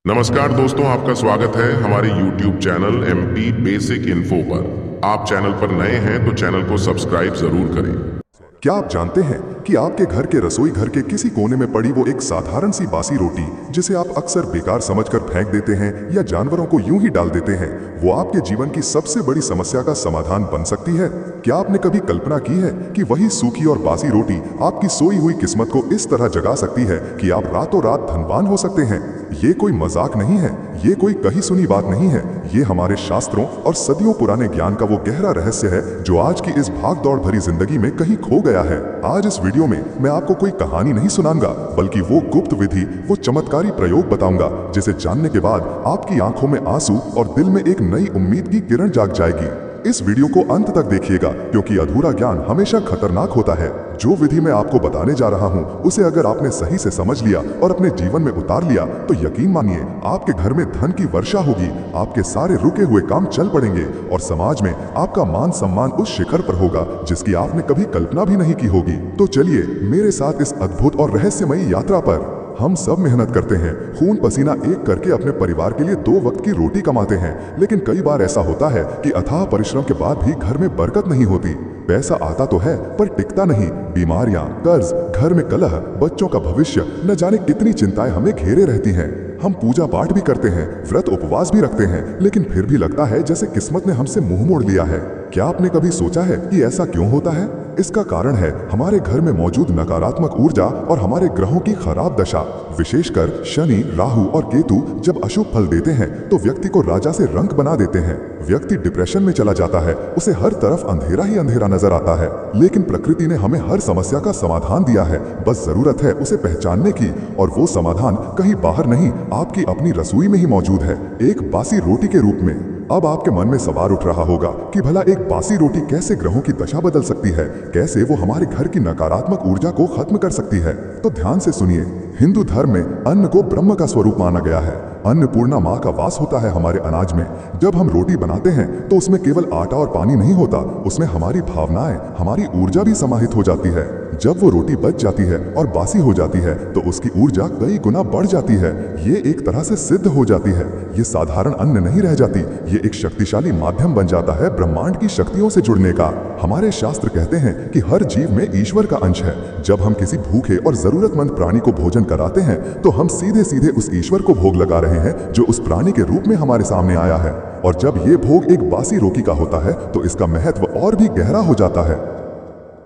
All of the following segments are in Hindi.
नमस्कार दोस्तों, आपका स्वागत है हमारे YouTube channel MP basic info पर। आप चैनल पर नए हैं तो चैनल को सब्सक्राइब जरूर करें। क्या आप जानते हैं कि आपके घर के रसोई घर के किसी कोने में पड़ी वो एक साधारण सी बासी रोटी जिसे आप अक्सर बेकार समझकर फेंक देते हैं या जानवरों को यूं ही डाल देते हैं, वो आपके जीवन की सबसे बड़ी समस्या का समाधान बन सकती है? क्या आपने कभी कल्पना की है कि वही सूखी और बासी रोटी आपकी सोई हुई किस्मत को इस तरह जगा सकती है कि आप रातों रात धनवान हो सकते हैं? ये कोई मजाक नहीं है, ये कोई कही सुनी बात नहीं है, ये हमारे शास्त्रों और सदियों पुराने ज्ञान का वो गहरा रहस्य है जो आज की इस भाग दौड़ भरी जिंदगी में कहीं खो गया है। आज इस वीडियो में मैं आपको कोई कहानी नहीं सुनाऊंगा, बल्कि वो गुप्त विधि, वो चमत्कारी प्रयोग बताऊंगा जिसे जानने के बाद आपकी आंखों में आंसू और दिल में एक नई उम्मीद की किरण जाग जाएगी। इस वीडियो को अंत तक देखिएगा, क्योंकि अधूरा ज्ञान हमेशा खतरनाक होता है। जो विधि मैं आपको बताने जा रहा हूँ उसे अगर आपने सही से समझ लिया और अपने जीवन में उतार लिया तो यकीन मानिए आपके घर में धन की वर्षा होगी, आपके सारे रुके हुए काम चल पड़ेंगे और समाज में आपका मान सम्मान उस शिखर पर होगा जिसकी आपने कभी कल्पना भी नहीं की होगी। तो चलिए मेरे साथ इस अद्भुत और रहस्यमयी यात्रा पर। हम सब मेहनत करते हैं, खून पसीना एक करके अपने परिवार के लिए 2 वक्त की रोटी कमाते हैं, लेकिन कई बार ऐसा होता है कि अथाह परिश्रम के बाद भी घर में बरकत नहीं होती। पैसा आता तो है पर टिकता नहीं। बीमारियां, कर्ज, घर में कलह, बच्चों का भविष्य, न जाने कितनी चिंताएं हमें घेरे रहती हैं। हम पूजा पाठ भी करते हैं, व्रत उपवास भी रखते हैं, लेकिन फिर भी लगता है जैसे किस्मत ने हमसे मुंह मोड़ लिया है। क्या आपने कभी सोचा है कि ऐसा क्यों होता है? इसका कारण है हमारे घर में मौजूद नकारात्मक ऊर्जा और हमारे ग्रहों की खराब दशा। विशेषकर शनि, राहु और केतु जब अशुभ फल देते हैं तो व्यक्ति को राजा से रंक बना देते हैं। व्यक्ति डिप्रेशन में चला जाता है, उसे हर तरफ अंधेरा ही अंधेरा नजर आता है। लेकिन प्रकृति ने हमें हर समस्या का समाधान दिया है, बस जरूरत है उसे पहचानने की। और वो समाधान कहीं बाहर नहीं, आपकी अपनी रसोई में ही मौजूद है, एक बासी रोटी के रूप में। अब आपके मन में सवाल उठ रहा होगा कि भला एक बासी रोटी कैसे ग्रहों की दशा बदल सकती है, कैसे वो हमारे घर की नकारात्मक ऊर्जा को खत्म कर सकती है? तो ध्यान से सुनिए। हिंदू धर्म में अन्न को ब्रह्म का स्वरूप माना गया है। अन्नपूर्णा माँ का वास होता है हमारे अनाज में। जब हम रोटी बनाते हैं तो उसमें केवल आटा और पानी नहीं होता, उसमें हमारी भावनाएं, हमारी ऊर्जा भी समाहित हो जाती है। जब वो रोटी बच जाती है और बासी हो जाती है तो उसकी ऊर्जा कई गुना बढ़ जाती है। ये एक तरह से सिद्ध हो जाती है। ये साधारण अन्न नहीं रह जाती, ये एक शक्तिशाली माध्यम बन जाता है ब्रह्मांड की शक्तियों से जुड़ने का। हमारे शास्त्र कहते हैं कि हर जीव में ईश्वर का अंश है। जब हम किसी भूखे और जरूरतमंद प्राणी को भोजन कराते हैं तो हम सीधे सीधे उस ईश्वर को भोग लगा रहे हैं जो उस प्राणी के रूप में हमारे सामने आया है। और जब ये भोग एक बासी रोटी का होता है तो इसका महत्व और भी गहरा हो जाता है।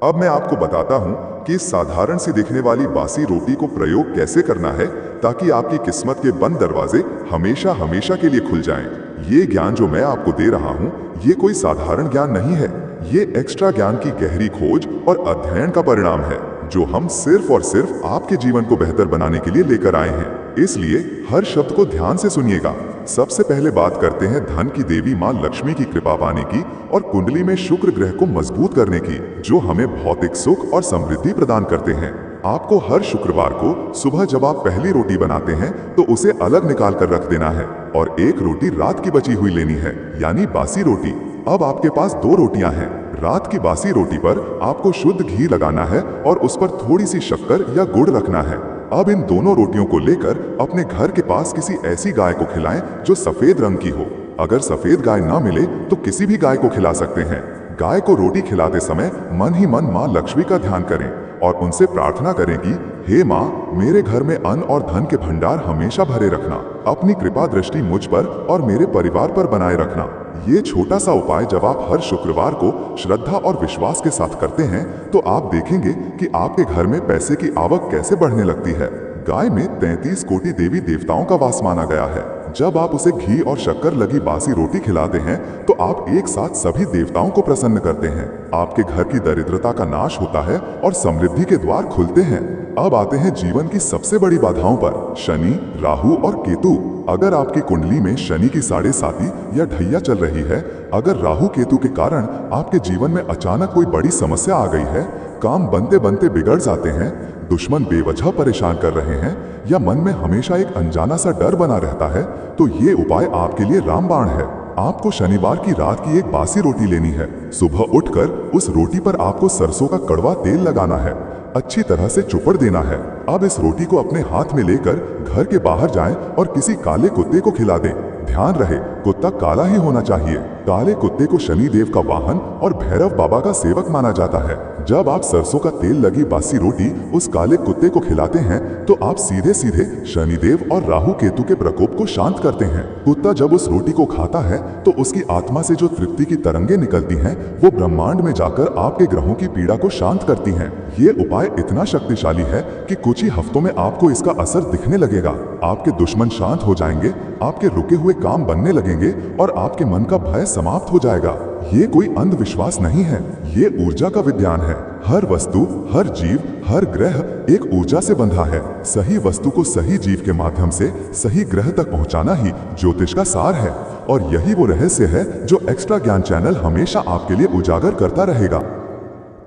अब मैं आपको बताता हूं कि इस साधारण सी दिखने वाली बासी रोटी को प्रयोग कैसे करना है ताकि आपकी किस्मत के बंद दरवाजे हमेशा हमेशा के लिए खुल जाएं। ये ज्ञान जो मैं आपको दे रहा हूं, ये कोई साधारण ज्ञान नहीं है। ये एक्स्ट्रा ज्ञान की गहरी खोज और अध्ययन का परिणाम है जो हम सिर्फ और सिर्फ आपके जीवन को बेहतर बनाने के लिए लेकर आए हैं। इसलिए हर शब्द को ध्यान से सुनिएगा। सबसे पहले बात करते हैं धन की देवी मां लक्ष्मी की कृपा पाने की और कुंडली में शुक्र ग्रह को मजबूत करने की, जो हमें भौतिक सुख और समृद्धि प्रदान करते हैं। आपको हर शुक्रवार को सुबह जब आप पहली रोटी बनाते हैं तो उसे अलग निकाल कर रख देना है और एक रोटी रात की बची हुई लेनी है, यानी बासी रोटी। अब आपके पास 2 रोटियां हैं। रात की बासी रोटी पर आपको शुद्ध घी लगाना है और उस पर थोड़ी सी शक्कर या गुड़ रखना है। अब इन दोनों रोटियों को लेकर अपने घर के पास किसी ऐसी गाय को खिलाएं जो सफेद रंग की हो। अगर सफेद गाय ना मिले तो किसी भी गाय को खिला सकते हैं। गाय को रोटी खिलाते समय मन ही मन मां लक्ष्मी का ध्यान करें और उनसे प्रार्थना करें कि हे मां, मेरे घर में अन्न और धन के भंडार हमेशा भरे रखना। अपनी कृपा दृष्टि मुझ पर और मेरे परिवार पर बनाए रखना। ये छोटा सा उपाय जब आप हर शुक्रवार को श्रद्धा और विश्वास के साथ करते हैं तो आप देखेंगे कि आपके घर में पैसे की आवक कैसे बढ़ने लगती है। गाय में 33 कोटि देवी देवताओं का वास माना गया है। जब आप उसे घी और शक्कर लगी बासी रोटी खिलाते हैं तो आप एक साथ सभी देवताओं को प्रसन्न करते हैं। आपके घर की दरिद्रता का नाश होता है और समृद्धि के द्वार खुलते हैं। अब आते हैं जीवन की सबसे बड़ी बाधाओं पर, शनि, राहु और केतु। अगर आपकी कुंडली में शनि की 7.5 या ढैया चल रही है, अगर राहु केतु के कारण आपके जीवन में अचानक कोई बड़ी समस्या आ गई है, काम बनते बनते बिगड़ जाते हैं, दुश्मन बेवजह परेशान कर रहे हैं या मन में हमेशा एक अनजाना सा डर बना रहता है, तो ये उपाय आपके लिए रामबाण है। आपको शनिवार की रात की एक बासी रोटी लेनी है। सुबह उठकर उस रोटी पर आपको सरसों का कड़वा तेल लगाना है। अच्छी तरह से चुपड़ देना है। अब इस रोटी को अपने हाथ में लेकर घर के बाहर जाएं और किसी काले कुत्ते को खिला दें। ध्यान रहे, कुत्ता काला ही होना चाहिए। काले कुत्ते को शनि देव का वाहन और भैरव बाबा का सेवक माना जाता है। जब आप सरसों का तेल लगी बासी रोटी उस काले कुत्ते को खिलाते हैं तो आप सीधे सीधे शनिदेव और राहु केतु के प्रकोप को शांत करते हैं। कुत्ता जब उस रोटी को खाता है तो उसकी आत्मा से जो तृप्ति की तरंगे निकलती हैं वो ब्रह्मांड में जाकर आपके ग्रहों की पीड़ा को शांत करती हैं। ये उपाय इतना शक्तिशाली है कि कुछ ही हफ्तों में आपको इसका असर दिखने लगेगा। आपके दुश्मन शांत हो जाएंगे, आपके रुके हुए काम बनने लगेंगे और आपके मन का भय समाप्त हो जाएगा। ये कोई अंधविश्वास नहीं है, ये ऊर्जा का विज्ञान है। हर वस्तु, हर जीव, हर ग्रह एक ऊर्जा से बंधा है। सही वस्तु को सही जीव के माध्यम से सही ग्रह तक पहुंचाना ही ज्योतिष का सार है और यही वो रहस्य है जो एक्स्ट्रा ज्ञान चैनल हमेशा आपके लिए उजागर करता रहेगा।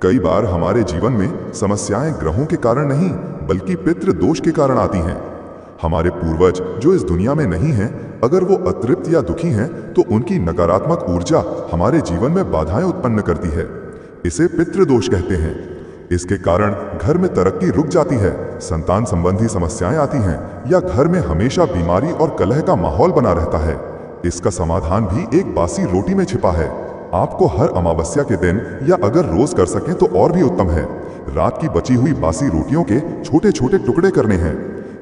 कई बार हमारे जीवन में समस्याएं ग्रहों के कारण नहीं बल्कि पितृ दोष के कारण आती हैं। हमारे पूर्वज जो इस दुनिया में नहीं हैं, अगर वो अतृप्त या दुखी हैं तो उनकी नकारात्मक ऊर्जा हमारे जीवन में बाधाएं उत्पन्न करती है। इसे पितृदोष कहते हैं। इसके कारण घर में तरक्की रुक जाती है, संतान संबंधी समस्याएं आती हैं या घर में हमेशा बीमारी और कलह का माहौल बना रहता है। इसका समाधान भी एक बासी रोटी में छिपा है। आपको हर अमावस्या के दिन या अगर रोज कर सकें तो और भी उत्तम है। रात की बची हुई बासी रोटियों के छोटे छोटे टुकड़े करने हैं।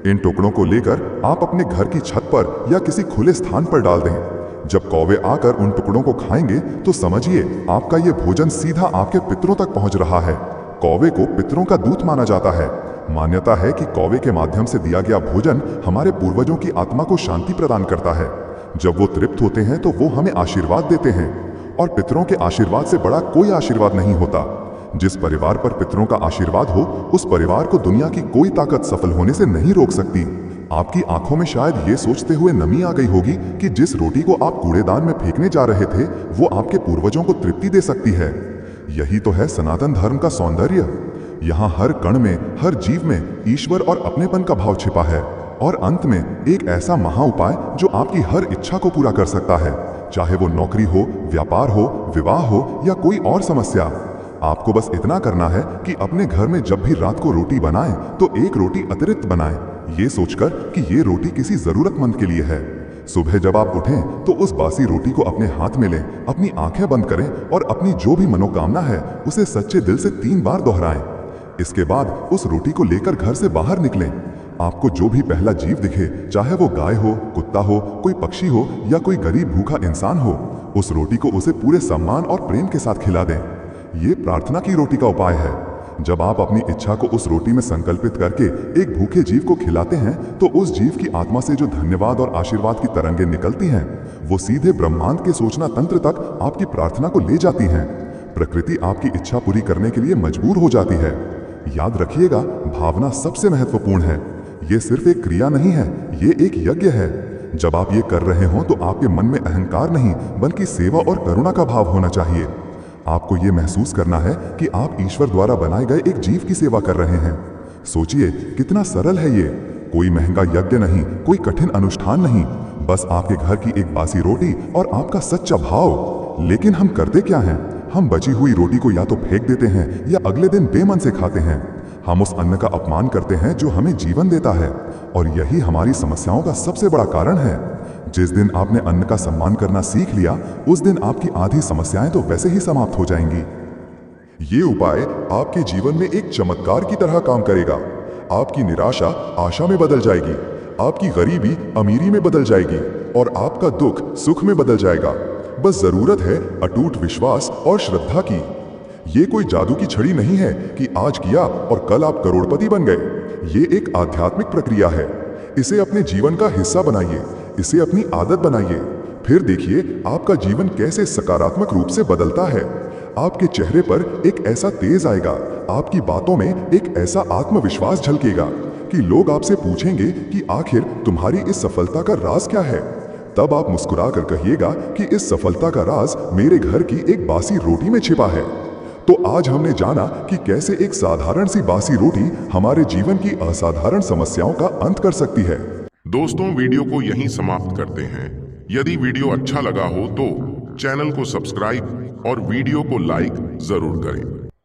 इन टुकड़ों को लेकर आप अपने घर की छत पर या किसी खुले स्थान पर डाल दें। जब कौवे आकर उन टुकड़ों को खाएंगे तो समझिए आपका ये भोजन सीधा आपके पितरों तक पहुंच रहा है। कौवे को पितरों का दूत माना जाता है। मान्यता है कि कौवे के माध्यम से दिया गया भोजन हमारे पूर्वजों की आत्मा को शांति प्रदान करता है। जब वो तृप्त होते हैं तो वो हमें आशीर्वाद देते हैं और पितरों के आशीर्वाद से बड़ा कोई आशीर्वाद नहीं होता। जिस परिवार पर पितरों का आशीर्वाद हो उस परिवार को दुनिया की कोई ताकत सफल होने से नहीं रोक सकती। आपकी आंखों में शायद ये सोचते हुए नमी आ गई होगी कि जिस रोटी को आप कूड़ेदान में फेंकने जा रहे थे वो आपके पूर्वजों को तृप्ति दे सकती है। यही तो है सनातन धर्म का सौंदर्य। यहाँ हर कण में, हर जीव में ईश्वर और अपनेपन का भाव छिपा है और अंत में एक ऐसा महा उपाय जो आपकी हर इच्छा को पूरा कर सकता है, चाहे वो नौकरी हो, व्यापार हो, विवाह हो या कोई और समस्या। आपको बस इतना करना है कि अपने घर में जब भी रात को रोटी बनाएं तो एक रोटी अतिरिक्त बनाएं, ये सोचकर कि ये रोटी किसी जरूरतमंद के लिए है। सुबह जब आप उठें तो उस बासी रोटी को अपने हाथ में लें, अपनी आंखें बंद करें और अपनी जो भी मनोकामना है उसे सच्चे दिल से 3 बार दोहराएं। इसके बाद उस रोटी को लेकर घर से बाहर निकलें। आपको जो भी पहला जीव दिखे, चाहे वो गाय हो, कुत्ता हो, कोई पक्षी हो या कोई गरीब भूखा इंसान हो, उस रोटी को उसे पूरे सम्मान और प्रेम के साथ खिला दें। ये प्रार्थना की रोटी का उपाय है। जब आप अपनी इच्छा को उस रोटी में संकल्पित करके एक भूखे जीव को खिलाते हैं तो उस जीव की आत्मा से जो धन्यवाद और आशीर्वाद की तरंगें निकलती हैं वो सीधे ब्रह्मांड के सूचना तंत्र तक आपकी प्रार्थना को ले जाती हैं। प्रकृति आपकी इच्छा पूरी करने के लिए मजबूर हो जाती है। याद रखिएगा, भावना सबसे महत्वपूर्ण है। ये सिर्फ एक क्रिया नहीं है, ये एक यज्ञ है। जब आप ये कर रहे हो तो आपके मन में अहंकार नहीं बल्कि सेवा और करुणा का भाव होना चाहिए। आपको ये महसूस करना है कि आप ईश्वर द्वारा बनाए गए एक जीव की सेवा कर रहे हैं। सोचिए कितना सरल है ये। कोई महंगा यज्ञ नहीं, कोई कठिन अनुष्ठान नहीं, बस आपके घर की एक बासी रोटी और आपका सच्चा भाव। लेकिन हम करते क्या हैं? हम बची हुई रोटी को या तो फेंक देते हैं या अगले दिन बेमन से खाते हैं। हम उस अन्न का अपमान करते हैं जो हमें जीवन देता है और यही हमारी समस्याओं का सबसे बड़ा कारण है। जिस दिन आपने अन्न का सम्मान करना सीख लिया उस दिन आपकी आधी समस्याएं तो वैसे ही समाप्त हो जाएंगी। ये उपाय आपके जीवन में एक चमत्कार की तरह काम करेगा। आपकी निराशा आशा में बदल जाएगी, आपकी गरीबी अमीरी में बदल जाएगी और आपका दुख सुख में बदल जाएगा। बस जरूरत है अटूट विश्वास और श्रद्धा की। ये कोई जादू की छड़ी नहीं है कि आज किया और कल आप करोड़पति बन गए। ये एक आध्यात्मिक प्रक्रिया है। इसे अपने जीवन का हिस्सा बनाइए, इसे अपनी आदत बनाइए। फिर देखिए आपका जीवन कैसे सकारात्मक रूप से बदलता है। आपके चेहरे पर एक ऐसा तेज आएगा, आपकी बातों में एक ऐसा आत्मविश्वास झलकेगा कि लोग आपसे पूछेंगे कि आखिर तुम्हारी इस सफलता का राज क्या है। तब आप मुस्कुरा कर कहिएगा कि इस सफलता का राज मेरे घर की एक बासी रोटी में छिपा है। तो आज हमने जाना कि कैसे एक साधारण सी बासी रोटी हमारे जीवन की असाधारण समस्याओं का अंत कर सकती है। दोस्तों, वीडियो को यहीं समाप्त करते हैं। यदि वीडियो अच्छा लगा हो तो चैनल को सब्सक्राइब और वीडियो को लाइक जरूर करें।